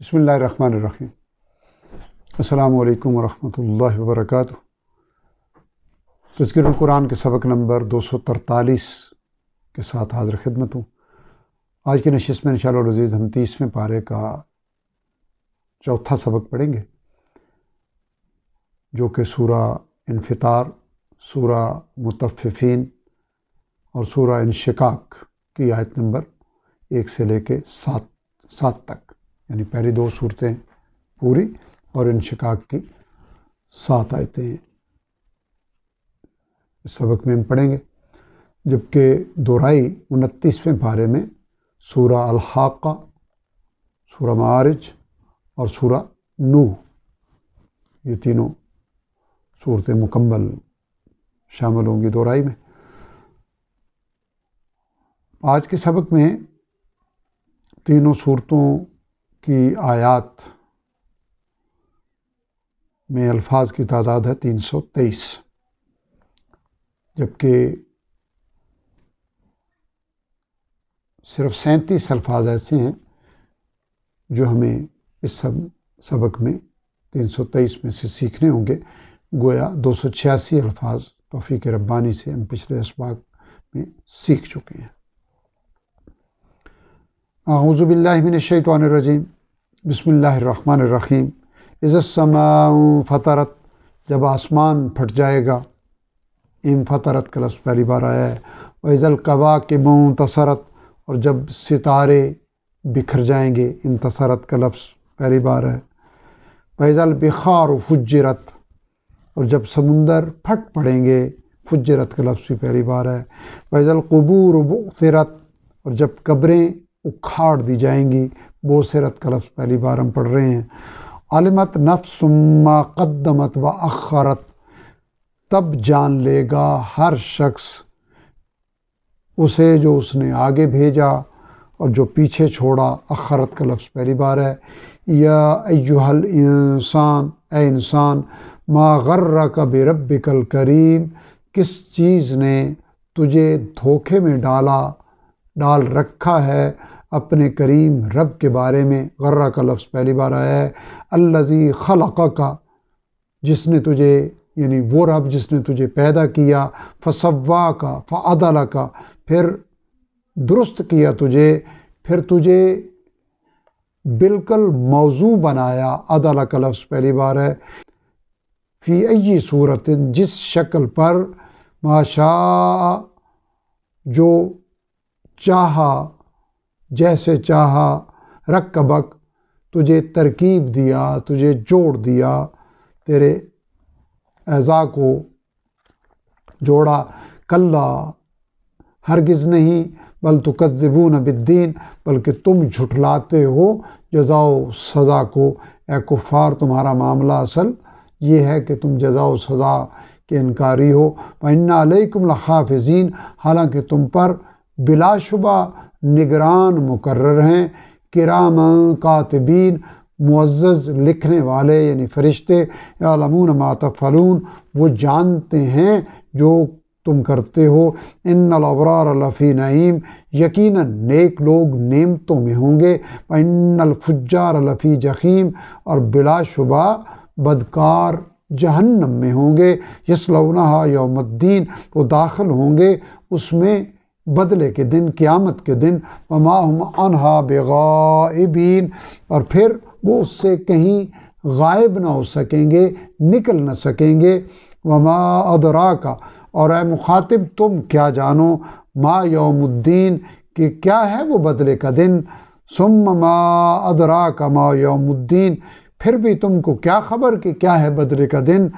بسم اللہ الرحمن الرحیم۔ السلام علیکم ورحمۃ اللہ وبرکاتہ۔ تذکرہ القرآن کے سبق نمبر 243 کے ساتھ حاضر خدمت ہوں۔ آج کی نشست میں انشاءاللہ العزیز ہم 30ویں پارے کا چوتھا سبق پڑھیں گے، جو کہ سورہ انفطار، سورہ مطففین اور سورہ انشقاق کی آیت نمبر 1 سے لے کے 7 تک، یعنی پہلی 2 صورتیں پوری اور انشقاق کی 7 آیتیں اس سبق میں ہم پڑھیں گے، جبکہ دوہرائی 29ویں پارے میں سورہ الحاقہ، سورہ معارج اور سورہ نوح، یہ تینوں صورتیں مکمل شامل ہوں گی دوہرائی میں۔ آج کے سبق میں تینوں صورتوں کی آیات میں الفاظ کی تعداد ہے 323، جبکہ صرف 37 الفاظ ایسے ہیں جو ہمیں اس سبق میں 323 میں سے سیکھنے ہوں گے۔ گویا 286 الفاظ توفیق ربانی سے ہم پچھلے اسباق میں سیکھ چکے ہیں۔ اعوذ باللہ من الشیطان الرجیم، بسم اللہ الرحمن الرحیم۔ اذا السماء فطرت، جب آسمان پھٹ جائے گا، فطرت کا لفظ پہلی بار آیا ہے۔ وَإِذَا الْكَوَاكِبُ انتصرت، اور جب ستارے بکھر جائیں گے، انتصرت کا لفظ پہلی بار ہے۔ وَإِذَا الْبِحَارُ فُجِّرَتْ، اور جب سمندر پھٹ پڑیں گے، فجرت کا لفظ بھی پہلی بار ہے۔ وَإِذَا الْقُبُورُ بُعْثِرَتْ، اور جب قبریں اکھاڑ دی جائیں گی، بوسرت کا لفظ پہلی بار ہم پڑھ رہے ہیں۔ علمت نفس ما قدمت و اخرت، تب جان لے گا ہر شخص اسے جو اس نے آگے بھیجا اور جو پیچھے چھوڑا، اخرت کا لفظ پہلی بار ہے۔ یا ایہا الانسان، اے انسان، ما غرک بربک الکریم، کس چیز نے تجھے دھوکے میں ڈال رکھا ہے اپنے کریم رب کے بارے میں، غرہ کا لفظ پہلی بار آیا ہے۔ الذی خلقک، جس نے تجھے، یعنی وہ رب جس نے تجھے پیدا کیا، فسواک فعدلک، پھر درست کیا تجھے، پھر تجھے بالکل موضوع بنایا، عدل کا لفظ پہلی بار ہے۔ فی ای صورت، جس شکل پر، ما شاء، جو چاہا، جیسے چاہا، رکبک، تجھے ترکیب دیا، تجھے جوڑ دیا، تیرے اعضاء کو جوڑا۔ کلا، ہرگز نہیں، بل تکذبون بالدین، بلکہ تم جھٹلاتے ہو جزا و سزا کو۔ اے کفار، تمہارا معاملہ اصل یہ ہے کہ تم جزا و سزا کے انکاری ہو۔ وَإِنَّ عَلَيْكُمْ لَحَافِظِينَ، حالانکہ تم پر بلا شبہ نگران مقرر ہیں، کراماً کاتبین، معزز لکھنے والے یعنی فرشتے، یعلمون ما تفعلون، وہ جانتے ہیں جو تم کرتے ہو۔ ان الابرار لفی نعیم، یقیناً نیک لوگ نعمتوں میں ہوں گے۔ وان الفجار لفی جحیم، اور بلا شبہ بدکار جہنم میں ہوں گے۔ یصلونہا یوم الدین، وہ داخل ہوں گے اس میں بدلے کے دن، قیامت کے دن۔ وما هم عنہا بغائبین، اور پھر وہ اس سے کہیں غائب نہ ہو سکیں گے، نکل نہ سکیں گے۔ وما ادراک، اور اے مخاطب تم کیا جانو، ما یوم الدین، کہ کیا ہے وہ بدلے کا دن۔ ثم ما ادراک ما یوم الدین، پھر بھی تم کو کیا خبر کہ کیا ہے بدلے کا دن۔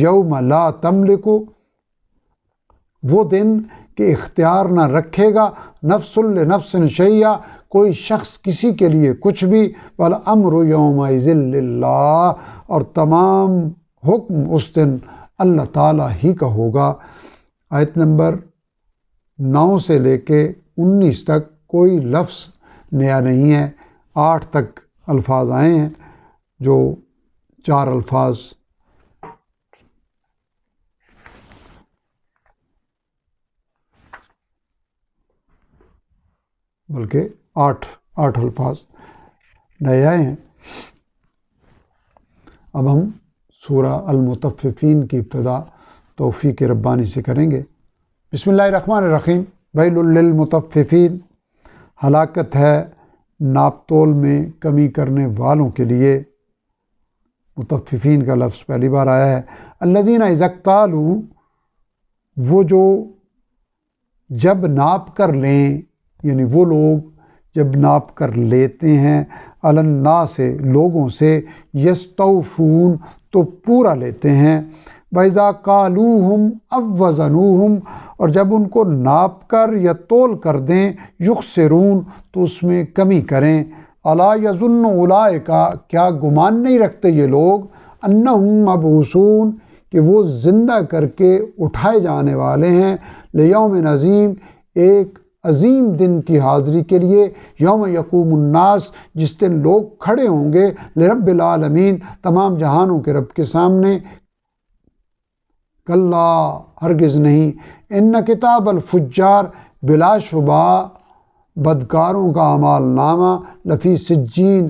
یوم لا تملک، وہ دن کہ اختیار نہ رکھے گا نفس لنفس شیئا، کوئی شخص کسی کے لیے کچھ بھی۔ والامر یومئذ للہ، اور تمام حکم اس دن اللہ تعالیٰ ہی کا ہوگا۔ آیت نمبر 9 سے لے کے 19 تک کوئی لفظ نیا نہیں ہے۔ 8 تک الفاظ آئے ہیں، جو 4 الفاظ بلکہ 8 الفاظ نئے آئے ہیں۔ اب ہم سورہ المطففین کی ابتدا توفیق ربانی سے کریں گے۔ بسم اللہ الرحمن الرحیم۔ ویل للمطففین، ہلاکت ہے ناپ تول میں کمی کرنے والوں کے لیے۔ مطففین کا لفظ پہلی بار آیا ہے۔ الذین اذا اکتالوا، وہ جو جب ناپ کر لیں، یعنی وہ لوگ جب ناپ کر لیتے ہیں، علی الناس سے، لوگوں سے، یستوفون، تو پورا لیتے ہیں، وَإِذَا قَالُوهُمْ أَوْ وَزَنُوهُمْ، اور جب ان کو ناپ کر یا تول کر دیں، یخسرون، تو اس میں کمی کریں۔ الا یظن اولئک، کیا گمان نہیں رکھتے یہ لوگ، انہم مبعوثون، کہ وہ زندہ کر کے اٹھائے جانے والے ہیں، لیوم عظیم، ایک عظیم دن کی حاضری کے لیے، یوم یقوم الناس، جس دن لوگ کھڑے ہوں گے، لرب العالمین، تمام جہانوں کے رب کے سامنے۔ کلا، ہرگز نہیں، ان کتاب الفجار، بلا شبہ بدکاروں کا اعمال نامہ، لفی سجین،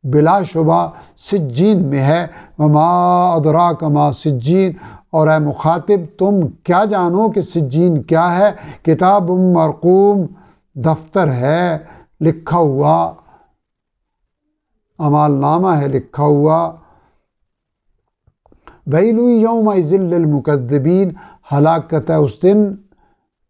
بلا شبہ سجین میں ہے، وما ادراک ما سجین، اور اے مخاطب تم کیا جانو کہ سجین کیا ہے؟ کتاب مرقوم، دفتر ہے لکھا ہوا، اعمال نامہ ہے لکھا ہوا۔ ویل یومئذ للمکذبین، ہلاکت ہے اس دن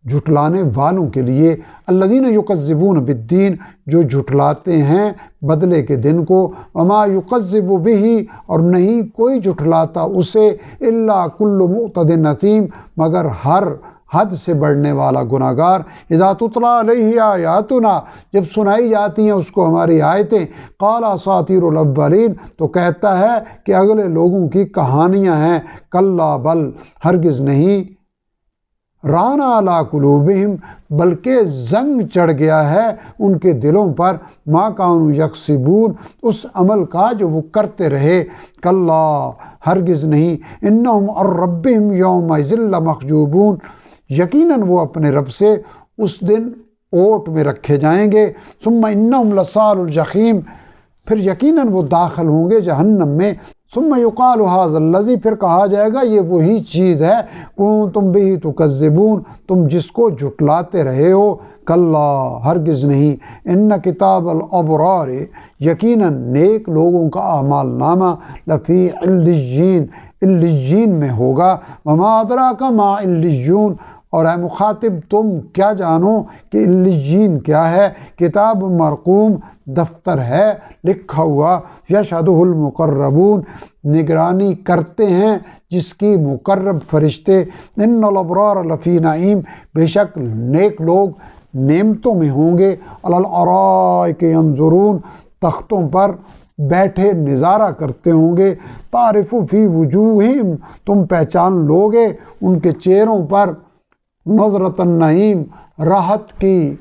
جھٹلانے والوں کے لیے، الذین یکذبون بالدین، جو جھٹلاتے ہیں بدلے کے دن کو، وما یکذب بہ، اور نہیں کوئی جھٹلاتا اسے، الا کل معتد اثیم، مگر ہر حد سے بڑھنے والا گناہگار۔ اذا تتلی علیہ آیاتنا، جب سنائی جاتی ہیں اس کو ہماری آیتیں، قال اساطیر الاولین، تو کہتا ہے کہ اگلے لوگوں کی کہانیاں ہیں۔ کلا بل، ہرگز نہیں، ران علی قلوبہم، بلکہ زنگ چڑھ گیا ہے ان کے دلوں پر، ما کانوا یکسبون، اس عمل کا جو وہ کرتے رہے۔ کلا، ہرگز نہیں، انہم عن ربہم یومئذ لمحجوبون، یقیناً وہ اپنے رب سے اس دن اوٹ میں رکھے جائیں گے۔ ثم انہم لصال الجحیم، پھر یقیناً وہ داخل ہوں گے جہنم میں۔ ثم یقال ھذا الذی، پھر کہا جائے گا یہ وہی چیز ہے، کنتم بہ تکذبون، تم جس کو جھٹلاتے رہے ہو۔ کلا، ہرگز نہیں، ان کتاب الابرار، یقیناً نیک لوگوں کا اعمال نامہ، لفی علیین، علیین میں ہوگا۔ وما ادراک ما علیون، اور اے مخاطب تم کیا جانو کہ علیین کیا ہے؟ کتاب مرقوم، دفتر ہے لکھا ہوا، یشہدہ المقربون، نگرانی کرتے ہیں جس کی مقرب فرشتے۔ ان الابرار لفی نعیم، بے شک نیک لوگ نعمتوں میں ہوں گے، علی الارائک ینظرون، تختوں پر بیٹھے نظارہ کرتے ہوں گے۔ تعرف فی وجوہہم، تم پہچان لوگے ان کے چہروں پر، نظرۃ النعیم، راحت کی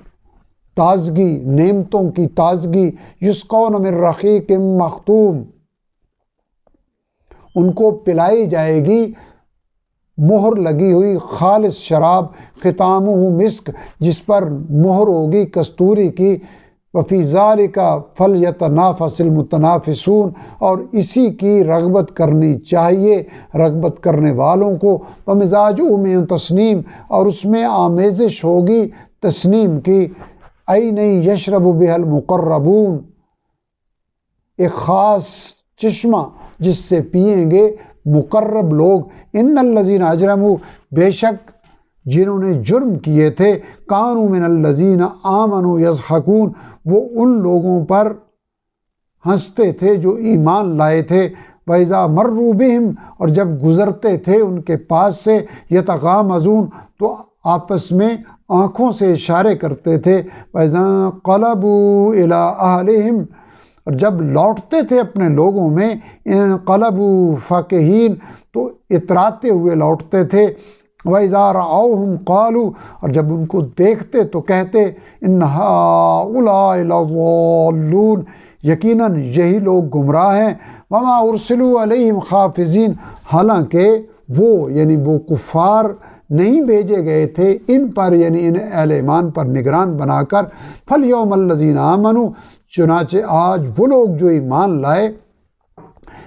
تازگی، نعمتوں کی تازگی، یسقون من رحیق مختوم، ان کو پلائی جائے گی مہر لگی ہوئی خالص شراب، ختامہ مسک، جس پر مہر ہوگی کستوری کی، وفی ذالک فلیتنافس المتنافسون، اور اسی کی رغبت کرنی چاہیے رغبت کرنے والوں کو۔ ومزاجہ من تسنیم، اور اس میں آمیزش ہوگی تسنیم کی، عین یشرب بها المقربون، ایک خاص چشمہ جس سے پئیں گے مقرب لوگ۔ ان الذین اجرموا، بے شک جنہوں نے جرم کیے تھے، کانوا من الذین آمنوا یضحکون، وہ ان لوگوں پر ہنستے تھے جو ایمان لائے تھے۔ وَإِذَا مَرُّوا بِهِمْ، اور جب گزرتے تھے ان کے پاس سے، یتغامزون، تو آپس میں آنکھوں سے اشارے کرتے تھے۔ وَإِذَا انقلبوا إِلَىٰ أَهْلِهِمْ، اور جب لوٹتے تھے اپنے لوگوں میں، انقلبوا فَكِهِينَ، تو اتراتے ہوئے لوٹتے تھے۔ وَإِذَا رَأَوْهُمْ قَالُوا، اور جب ان کو دیکھتے تو کہتے، إِنَّ هَٰؤُلَاءِ لَضَالُّونَ، یقیناً یہی لوگ گمراہ ہیں۔ وَمَا أُرْسِلُوا عَلَيْهِمْ حَافِظِينَ، حالانکہ وہ یعنی وہ کفار نہیں بھیجے گئے تھے ان پر، یعنی ان اہل ایمان پر نگران بنا کر۔ فَالْيَوْمَ الَّذِينَ آمَنُوا، چنانچہ آج وہ لوگ جو ایمان لائے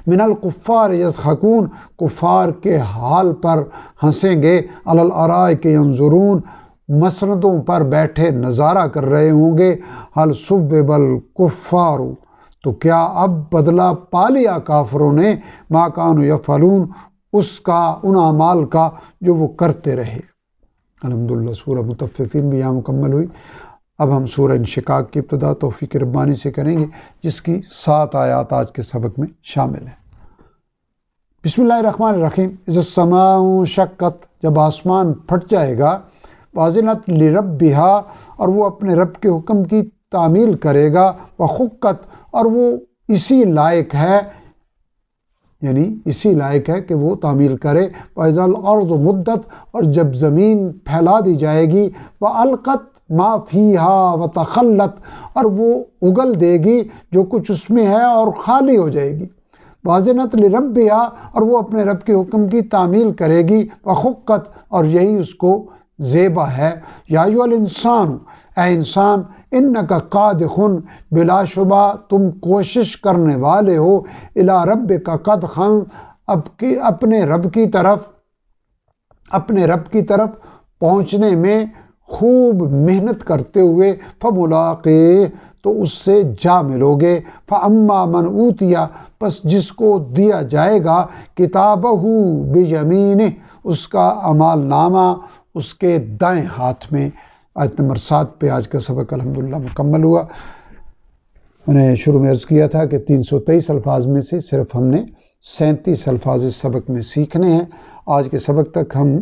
من الکفار یضحکون کفار کے حال پر ہنسیں گے، علی الارائک ینظرون مسندوں پر بیٹھے نظارہ کر رہے ہوں گے، حل ثوب الکفار تو کیا اب بدلہ پا لیا کافروں نے، ما کانوا یفعلون اس کا ان اعمال کا جو وہ کرتے رہے۔ الحمدللہ سورہ مطففین بھی یہاں مکمل ہوئی۔ اب ہم سورہ انشقاق کی ابتدا توفیق ربانی سے کریں گے، جس کی 7 آیات آج کے سبق میں شامل ہیں۔ بسم اللہ الرحمن الرحیم۔ اذا السماء انشقت جب آسمان پھٹ جائے گا، واذنت لربھا اور وہ اپنے رب کے حکم کی تعمیل کرے گا، وحقت اور وہ اسی لائق ہے، یعنی اسی لائق ہے کہ وہ تعمیل کرے، وَإِذَا الْأَرْضُ مُدَّتْ اور جب زمین پھیلا دی جائے گی، وَأَلْقَتْ مَا فِيهَا وَتَخَلَّتْ اور وہ اگل دے گی جو کچھ اس میں ہے اور خالی ہو جائے گی، وَأَذِنَتْ لِرَبِّهَا اور وہ اپنے رب کے حکم کی تعمیل کرے گی، وَحُقَّتْ اور یہی اس کو زیبا ہے۔ یا ایھا الانسان اے انسان، انکا قادح بلا شبہ تم کوشش کرنے والے ہو، الی ربک قدحا اپنے رب کی طرف پہنچنے میں خوب محنت کرتے ہوئے، فملاقیہ تو اس سے جا ملو گے، فاما من اوتی پس جس کو دیا جائے گا، کتابہ بیمینہ اس کا اعمال نامہ اس کے دائیں ہاتھ میں۔ آیت نمبر 7 پہ آج کا سبق الحمدللہ مکمل ہوا۔ میں نے شروع میں عرض کیا تھا کہ 323 الفاظ میں سے صرف ہم نے 37 الفاظ اس سبق میں سیکھنے ہیں۔ آج کے سبق تک ہم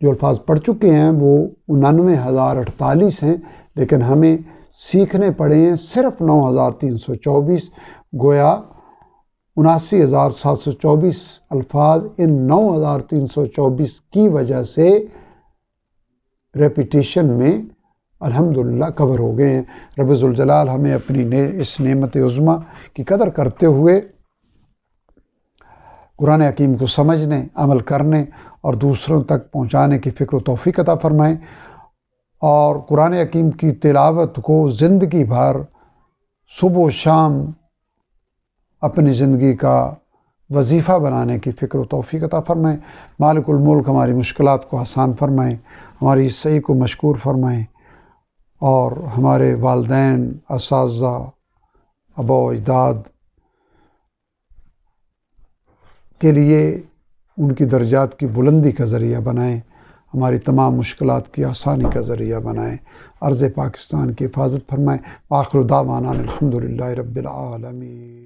جو الفاظ پڑھ چکے ہیں وہ 99,048 ہیں، لیکن ہمیں سیکھنے پڑے ہیں صرف 9,324، گویا 79,724 الفاظ ان 9,324 کی وجہ سے ریپیٹیشن میں الحمدللہ کور ہو گئے ہیں۔ رب ذوالجلال ہمیں اپنی اس نعمت عظمیٰ کی قدر کرتے ہوئے قرآن حکیم کو سمجھنے، عمل کرنے اور دوسروں تک پہنچانے کی فکر و توفیق عطا فرمائیں، اور قرآن حکیم کی تلاوت کو زندگی بھر صبح و شام اپنی زندگی کا وظیفہ بنانے کی فکر و توفیق عطا فرمائیں۔ مالک الملک ہماری مشکلات کو آسان فرمائیں، ہماری صحیح کو مشکور فرمائیں، اور ہمارے والدین، اساتذہ، آبا و اجداد کے لیے ان کی درجات کی بلندی کا ذریعہ بنائیں، ہماری تمام مشکلات کی آسانی کا ذریعہ بنائیں، ارض پاکستان کی حفاظت فرمائیں۔ آخر دعوانا الحمدللہ رب العالمین۔